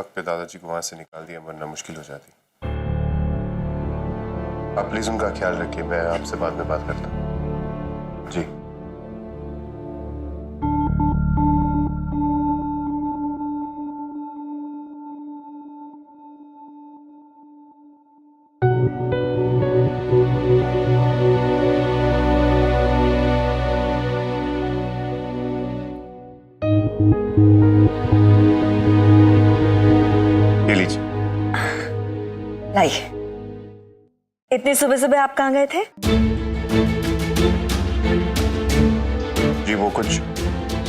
वक्त पे दादाजी को वहां से निकाल दिया, वरना मुश्किल हो जाती। आप प्लीज उनका ख्याल रखिए, मैं आपसे बाद में बात करता हूँ। जी। ये लीजिए। लाइए। इतनी सुबह सुबह आप कहाँ गए थे? जी वो कुछ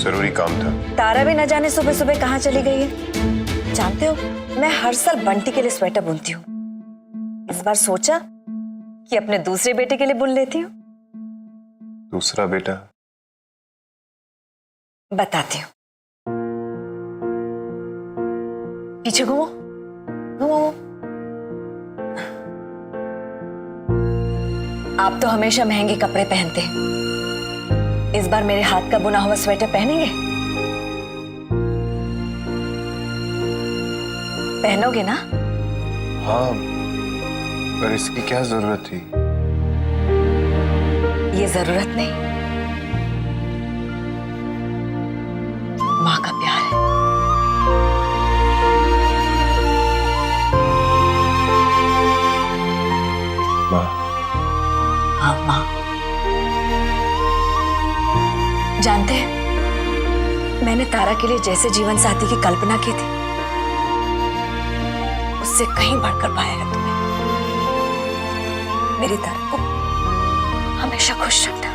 जरूरी काम था। तारा भी न जाने सुबह सुबह कहाँ चली गई है। जानते हो, मैं हर साल बंटी के लिए स्वेटर बुनती हूँ। इस बार सोचा कि अपने दूसरे बेटे के लिए बुन लेती हूँ। दूसरा बेटा? बताती हूँ। पीछे घूमो घूमो। आप तो हमेशा महंगे कपड़े पहनते हैं, इस बार मेरे हाथ का बुना हुआ स्वेटर पहनेंगे? पहनोगे ना? हाँ, पर इसकी क्या जरूरत थी? ये जरूरत नहीं, माँ का प्यार है। माँ? हाँ माँ। जानते हैं, मैंने तारा के लिए जैसे जीवन साथी की कल्पना की थी, उससे कहीं बढ़कर पाया है तुम्हें। मेरी तारा को हमेशा खुश रखना।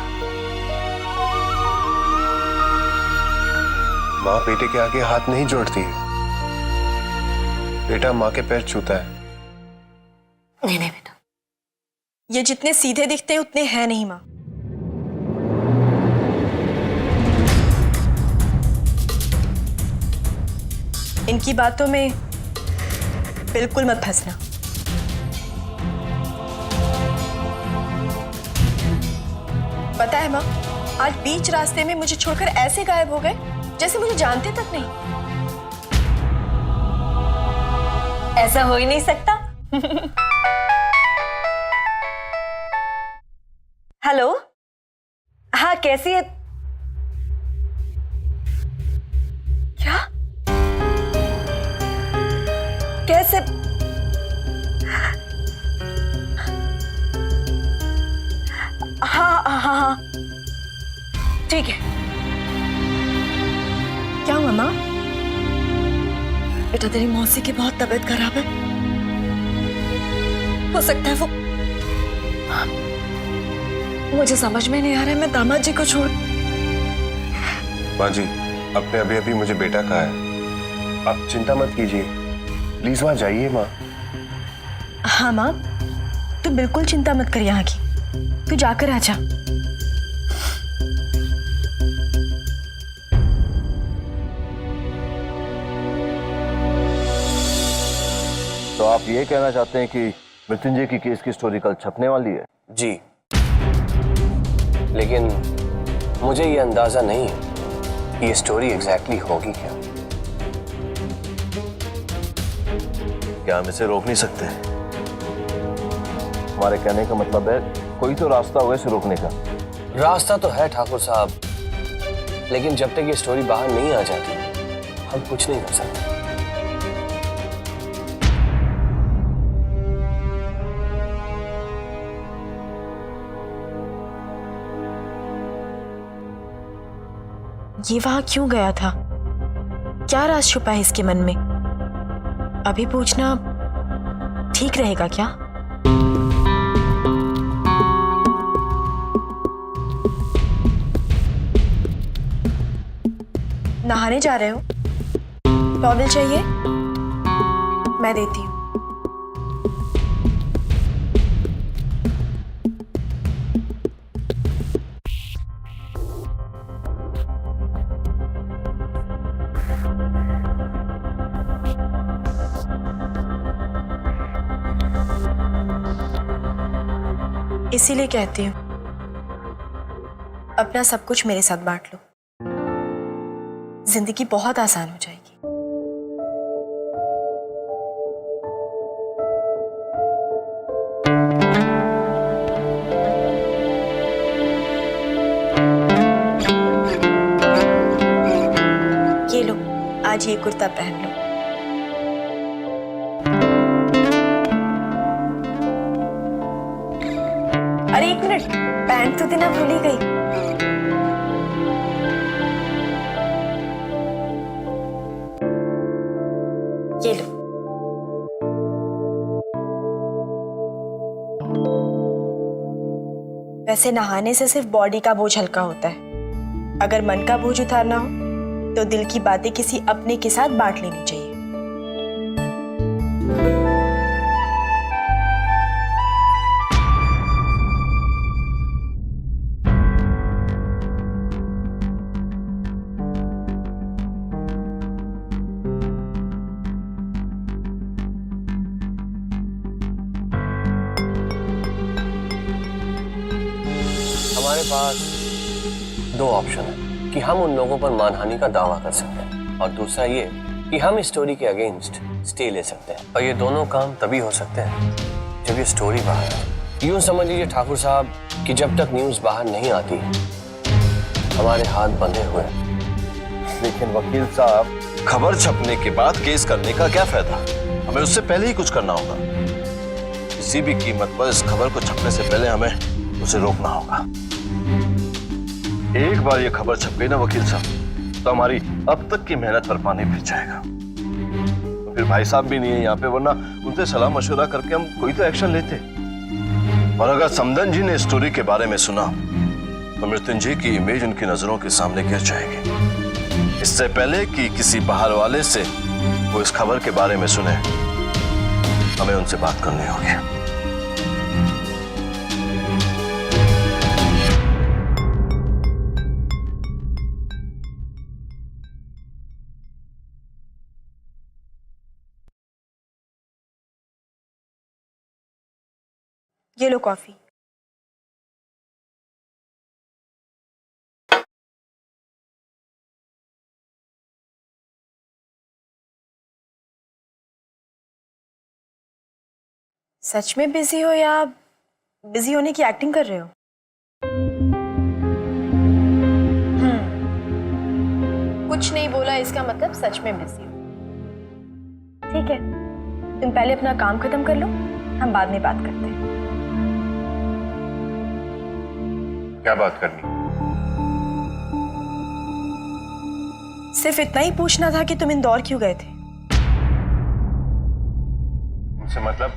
माँ बेटे के आगे हाथ नहीं जोड़ती है, बेटा माँ के पैर छूता है। नहीं नहीं बेटा, ये जितने सीधे दिखते हैं उतने हैं नहीं माँ। इनकी बातों में बिल्कुल मत फंसना। पता है माँ, आज बीच रास्ते में मुझे छोड़कर ऐसे गायब हो गए जैसे मुझे जानते तक नहीं। ऐसा हो ही नहीं सकता। हेलो, हाँ कैसी है? क्या? कैसे? हाँ हाँ हाँ, ठीक है। क्या हुआ माँ? बेटा तेरी मौसी की बहुत तबीयत खराब है, हो सकता है वो। मुझे समझ में नहीं आ रहा है मैं दामाद जी को छोड़। माँ जी, आपने अभी अभी मुझे बेटा कहा है, आप चिंता मत कीजिए, प्लीज वहां जाइए माँ। हाँ माँ, तू बिल्कुल चिंता मत कर यहाँ की, तू जाकर आ जा। तो आप ये कहना चाहते हैं कि मृत्युंजय की केस की स्टोरी कल छपने वाली है? जी, लेकिन मुझे ये अंदाजा नहीं है कि ये स्टोरी एग्जैक्टली होगी क्या। क्या हम इसे रोक नहीं सकते? हमारे कहने का मतलब है कोई तो रास्ता होगा इसे रोकने का। रास्ता तो है ठाकुर साहब, लेकिन जब तक ये स्टोरी बाहर नहीं आ जाती हम कुछ नहीं कर सकते। ये वहां क्यों गया था? क्या राज छुपा है इसके मन में? अभी पूछना ठीक रहेगा क्या? नहाने जा रहे हो? टॉवल चाहिए? मैं देती हूँ। इसीलिए कहती हूँ अपना सब कुछ मेरे साथ बांट लो, जिंदगी बहुत आसान हो जाएगी। आज ये कुर्ता पहन लो। अरे एक मिनट, पैंट तो देना भूल ही गई। ये लो। वैसे नहाने से सिर्फ बॉडी का बोझ हल्का होता है। अगर मन का बोझ उतारना हो तो दिल की बातें किसी अपने के साथ बांट लेनी चाहिए। हमारे पास दो ऑप्शन है कि हम उन लोगों पर मानहानि का दावा कर सकते हैं और दूसरा ये कि हम इस स्टोरी के अगेंस्ट स्टे ले सकते हैं। और ये दोनों काम तभी हो सकते हैं जब ये स्टोरी बाहर आए। यूं समझ लीजिए ठाकुर साहब कि जब तक न्यूज़ बाहर नहीं आती हमारे हाथ बंधे हुए हैं। लेकिन वकील साहब, खबर छपने के बाद केस करने का क्या फायदा? हमें उससे पहले ही कुछ करना होगा। किसी भी कीमत पर इस खबर को छपने से पहले हमें उसे रोकना होगा। एक बार ये खबर छप गई ना वकील साहब, तो हमारी अब तक की मेहनत पर पानी फिर जाएगा। तो फिर भाई साहब भी नहीं है यहाँ पे, वरना उनसे सलाह मशवरा करके हम कोई तो एक्शन लेते। और अगर समदन जी ने स्टोरी के बारे में सुना तो मृत्युंजय की इमेज उनकी नजरों के सामने गिर जाएगी। इससे पहले कि किसी बाहर वाले से वो इस खबर के बारे में सुने, हमें उनसे बात करनी होगी। ये लो कॉफी। सच में बिजी हो या बिजी होने की एक्टिंग कर रहे हो? कुछ नहीं बोला इसका मतलब सच में बिजी हो। ठीक है, तुम पहले अपना काम खत्म कर लो, हम बाद में बात करते हैं। क्या बात करनी? सिर्फ इतना ही पूछना था कि तुम इंदौर क्यों गए थे। मुझसे मतलब?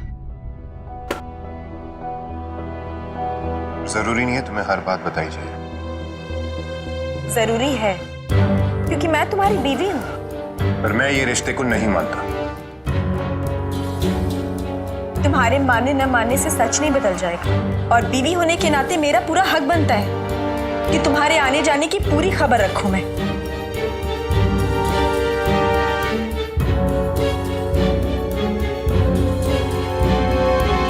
जरूरी नहीं है तुम्हें हर बात बताई जाए। जरूरी है, क्योंकि मैं तुम्हारी बीवी हूं। पर मैं ये रिश्ते को नहीं मानता। तुम्हारे मानने न मानने से सच नहीं बदल जाएगा, और बीवी होने के नाते मेरा पूरा हक बनता है कि तुम्हारे आने जाने की पूरी खबर रखूं मैं।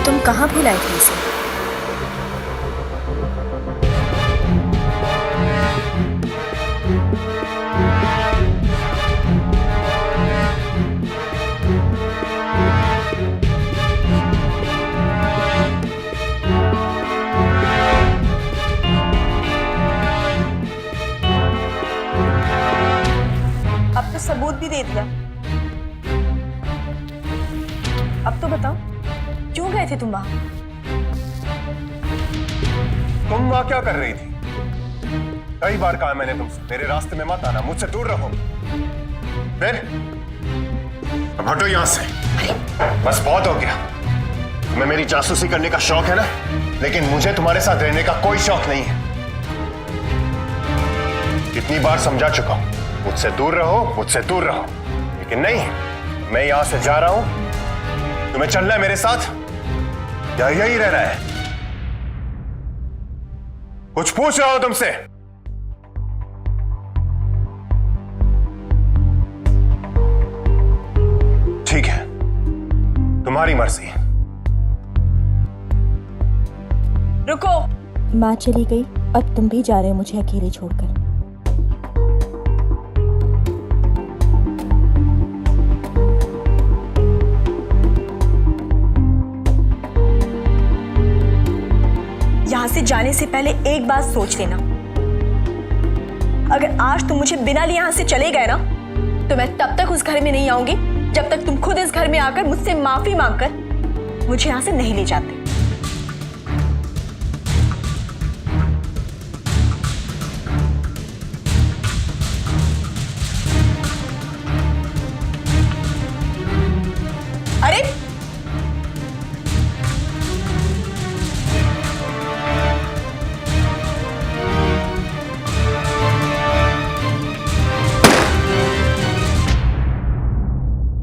तुम कहां भुलाए थे इसे? सबूत भी दे दिया। अब तो बताओ, क्यों गए थे तुम वहां? तुम वहां क्या कर रही थी? कई बार कहा मैंने तुमसे मेरे रास्ते में मत आना, मुझसे दूर रहो। फिर अब हटो यहां से। बस बहुत हो गया। तुम्हें मेरी जासूसी करने का शौक है ना, लेकिन मुझे तुम्हारे साथ रहने का कोई शौक नहीं है। कितनी बार समझा चुका हूं, मुझसे दूर रहो, मुझसे दूर रहो, लेकिन नहीं, मैं यहां से जा रहा हूं। तुम्हें चलना है मेरे साथ या यही रहना है? कुछ पूछ रहा हूं तुमसे। ठीक है, तुम्हारी मर्जी। रुको। माँ चली गई, अब तुम भी जा रहे हो मुझे अकेले छोड़कर। यहां से जाने से पहले एक बात सोच लेना, अगर आज तुम मुझे बिना लिए यहां से चले गए ना, तो मैं तब तक उस घर में नहीं आऊंगी जब तक तुम खुद इस घर में आकर मुझसे माफी मांगकर मुझे यहां से नहीं ले जाते। अरे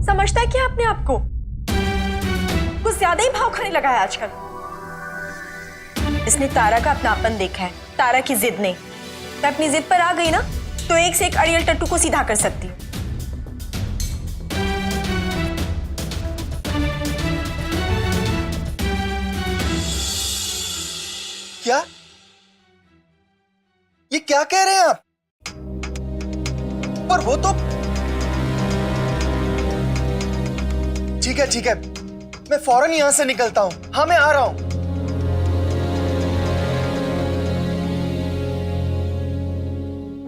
समझता है क्या अपने आप को? कुछ ज्यादा ही भाव खाने लगा है आजकल। इसने तारा का अपनापन देखा है, तारा की जिद नहीं। मैं अपनी जिद पर आ गई ना तो एक से एक अड़ियल टट्टू को सीधा कर सकती हूँ। क्या? ये क्या कह रहे हैं आप? पर वो तो ठीक है, मैं फौरन यहां से निकलता हूं। हाँ, मैं आ रहा हूं।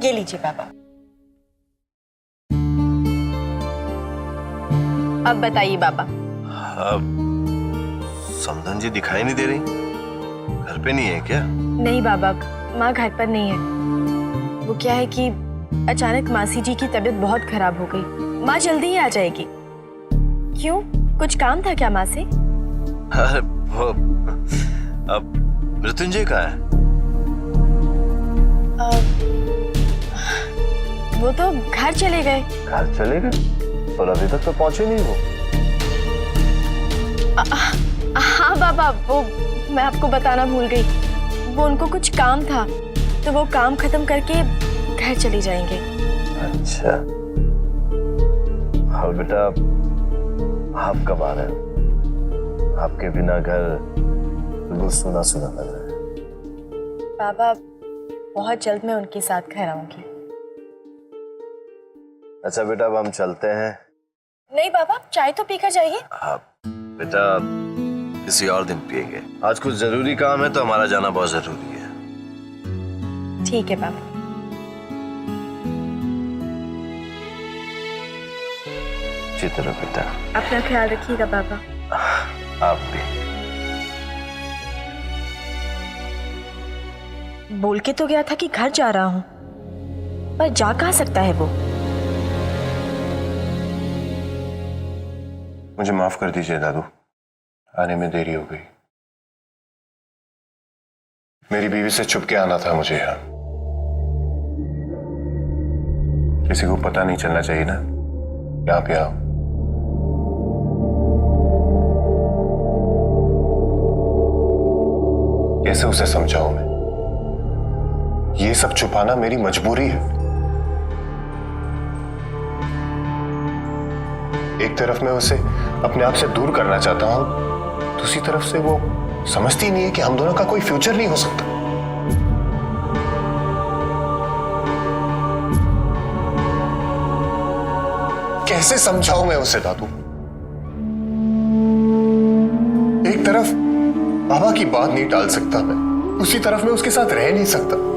ये लीजिए बाबा। अब बताइए बाबा। समधन जी दिखाई नहीं दे रही, घर पे नहीं है क्या? नहीं बाबा, माँ घर पर नहीं है। वो क्या है कि अचानक मासी जी की तबीयत बहुत खराब हो गई। माँ जल्दी ही आ जाएगी। क्यों, कुछ काम था क्या माँ से? अरे वो अब मृत्युंजय कहाँ है? वो तो घर चले गए। घर चले गए? और अभी तक तो पहुंचे नहीं वो। हाँ बाबा, वो मैं आपको बताना भूल गई। वो उनको कुछ काम था तो वो काम खत्म करके घर चले जाएंगे। अच्छा, और बेटा आप कब आ रहे हो? आपके बिना घर बिल्कुल सुना सुना लग रहा है। बाबा, बहुत जल्द मैं उनके साथ घर आऊंगी। अच्छा बेटा, अब हम चलते हैं। नहीं बाबा, चाय तो पीकर जाइए। आप बेटा किसी और दिन पिएंगे। आज कुछ जरूरी काम है तो हमारा जाना बहुत जरूरी है। ठीक है बाबा। अच्छी तरह बेटा। अपना ख्याल रखिएगा बाबा। आप भी। बोल के तो गया था कि घर जा रहा हूं, पर जा कहाँ सकता है वो? मुझे माफ कर दीजिए दादू, आने में देरी हो गई। मेरी बीवी से छुप के आना था मुझे यहाँ। किसी को पता नहीं चलना चाहिए ना यहाँ पे आओ। कैसे उसे समझाऊं मैं? ये सब छुपाना मेरी मजबूरी है। एक तरफ मैं उसे अपने आप से दूर करना चाहता हूं, दूसरी तरफ से वो समझती नहीं है कि हम दोनों का कोई फ्यूचर नहीं हो सकता। कैसे समझाऊं मैं उसे दादू? एक तरफ बाबा की बात नहीं टाल सकता मैं, दूसरी तरफ मैं उसके साथ रह नहीं सकता।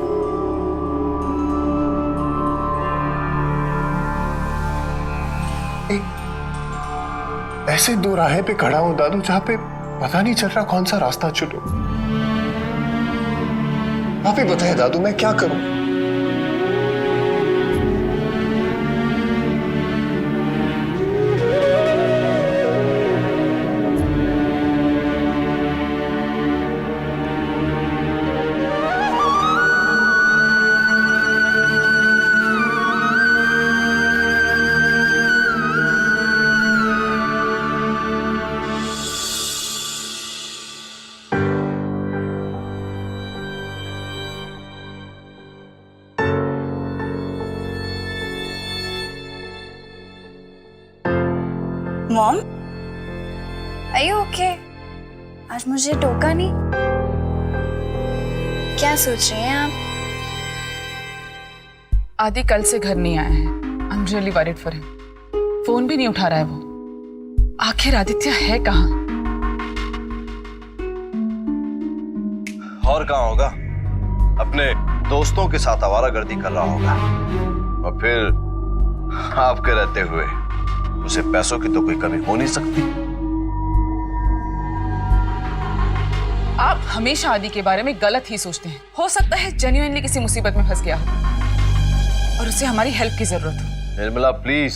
ऐसे दो राहें पे खड़ा हूं दादू, जहां पे पता नहीं चल रहा कौन सा रास्ता चुनूं। आप ही बताएं दादू, मैं क्या करूं? Mom, are you okay? आज मुझे टोका नहीं। क्या सोच रही हैं आप? आदि कल से घर नहीं आया है। I am really worried for him. Phone भी नहीं उठा रहा है वो। आखिर आदित्य है कहाँ? और कहाँ होगा? अपने दोस्तों के साथ आवारागर्दी कर रहा होगा। और फिर आपके रहते हुए उसे पैसों की तो कोई कमी हो नहीं सकती। आप हमेशा आदि के बारे में गलत ही सोचते हैं। हो सकता है जेन्युइनली किसी मुसीबत में फंस गया हो और उसे हमारी हेल्प की जरूरत हो। निर्मला प्लीज।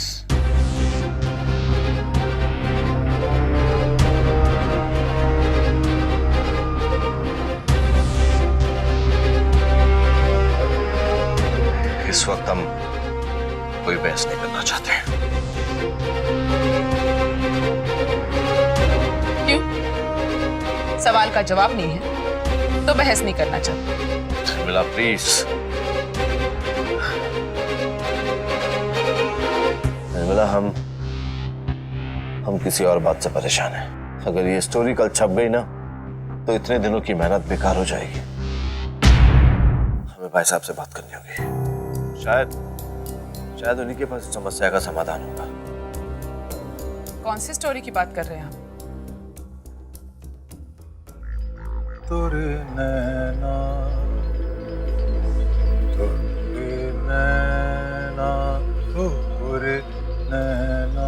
इस वक्त हम कोई बहस नहीं करना चाहते। क्यों? सवाल का जवाब नहीं है तो बहस नहीं करना चाहते। निर्मला प्लीज। निर्मला हम किसी और बात से परेशान हैं। अगर ये स्टोरी कल छप गई ना तो इतने दिनों की मेहनत बेकार हो जाएगी। हमें भाई साहब से बात करनी होगी। शायद उन्हीं के पास इस समस्या का समाधान होगा। कौन सी स्टोरी की बात कर रहे हैं आप? तुरे नैना, तुरे नैना, तुरे नैना।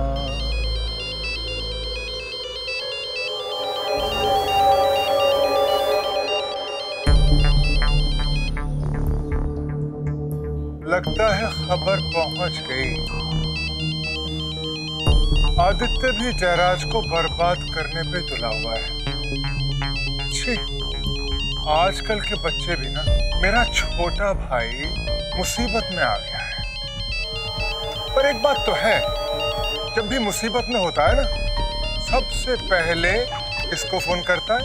लगता है खबर पहुंच गई। आदित्य भी जयराज को बर्बाद करने पे तुला हुआ है। छी, आजकल के बच्चे भी ना, मेरा छोटा भाई मुसीबत में आ गया है। पर एक बात तो है, जब भी मुसीबत में होता है ना, सबसे पहले किसको फोन करता है?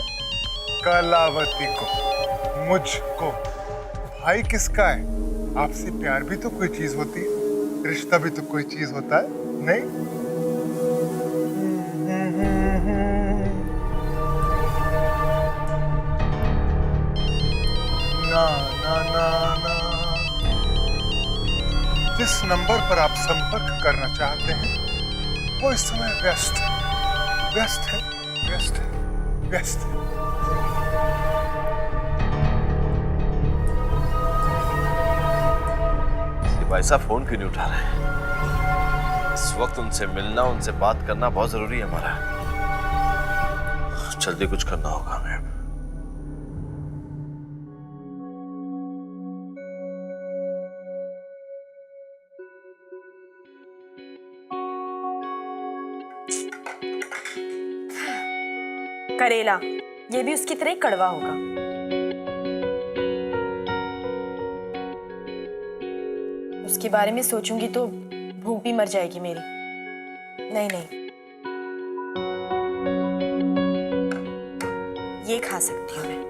कलावती को, मुझको। भाई किसका है? आपसी प्यार भी तो कोई चीज होती है, रिश्ता भी तो कोई चीज होता है, नहीं? ना ना ना ना। जिस नंबर पर आप संपर्क करना चाहते हैं वो इस समय व्यस्त है, व्यस्त है, व्यस्त है, व्यस्त है। भाई साहब फोन क्यों नहीं उठा रहे हैं? इस वक्त उनसे मिलना, उनसे बात करना बहुत जरूरी है हमारा। जल्दी कुछ करना होगा हमें। करेला, ये भी उसकी तरह कड़वा होगा। उसके बारे में सोचूंगी तो भूख भी मर जाएगी मेरी। नहीं नहीं, ये खा सकती हूँ मैं।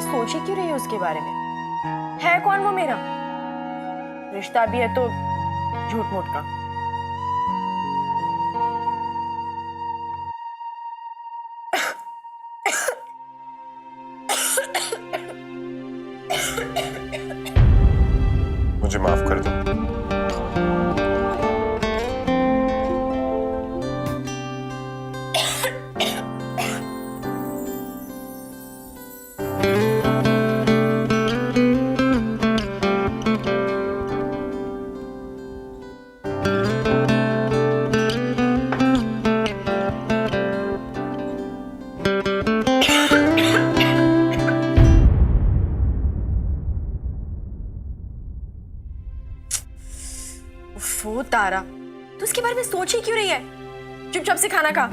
सोच ही क्यों रही है उसके बारे में? है कौन वो मेरा? रिश्ता भी है तो झूठ मूठ का। मुझे माफ कर दो। वो तारा, तू उसके बारे में सोच ही क्यों रही है? चुपचाप से खाना खा।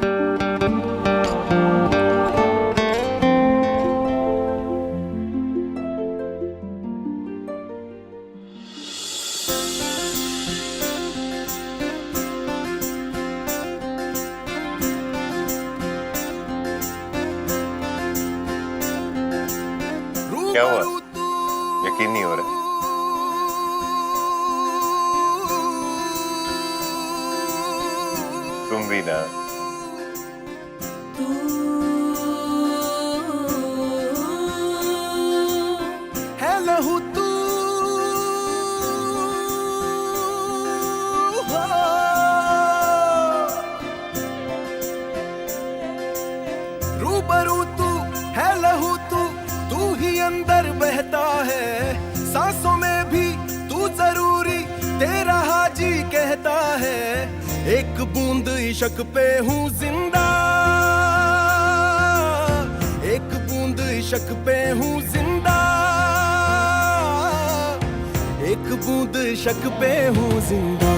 क्या हुआ? यकीन नहीं हो रहा? तुम भी ना। है लहू तू रूबरू तू है लहू तू ही अंदर बहता है, सांसों में भी तू जरूरी तेरा हाजी कहता है। एक बूंद इश्क पे हूँ जिंदा, एक बूंद इश्क पे हूँ जिंदा, एक बूंद इश्क पे हूँ जिंदा।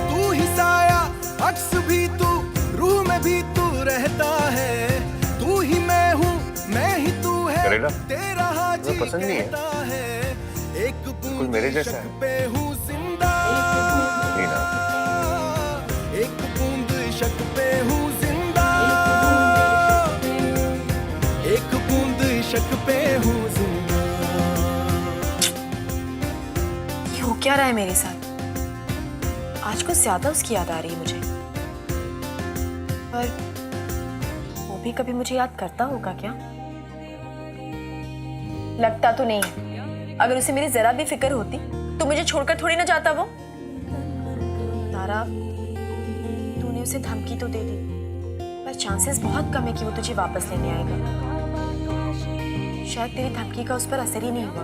तू ही साया अक्स भी तू, रूह में भी तू रहता है। तू ही मैं हूँ, मैं ही तू है, करेला? तेरा हाजी तुम्हें पसंद नहीं है? कहता है। एक बूंद मेरे जैसा इश्क है। पे हूँ जिंदा, नीना, एक बूंद इश्क पे हूँ जिंदा, एक बूंद इश्क पे हूँ जिंदा। ये हो क्या रहा है मेरे साथ? आज कुछ ज्यादा उसकी याद आ रही है मुझे, पर वो भी कभी मुझे याद करता होगा क्या? लगता तो नहीं है। अगर उसे मेरी जरा भी फिक्र होती तो मुझे छोड़कर थोड़ी ना जाता वो। तारा, तूने उसे धमकी तो दे दी, पर चांसेस बहुत कम है कि वो तुझे वापस लेने आएगा। शायद तेरी धमकी का उस पर असर ही नहीं हुआ।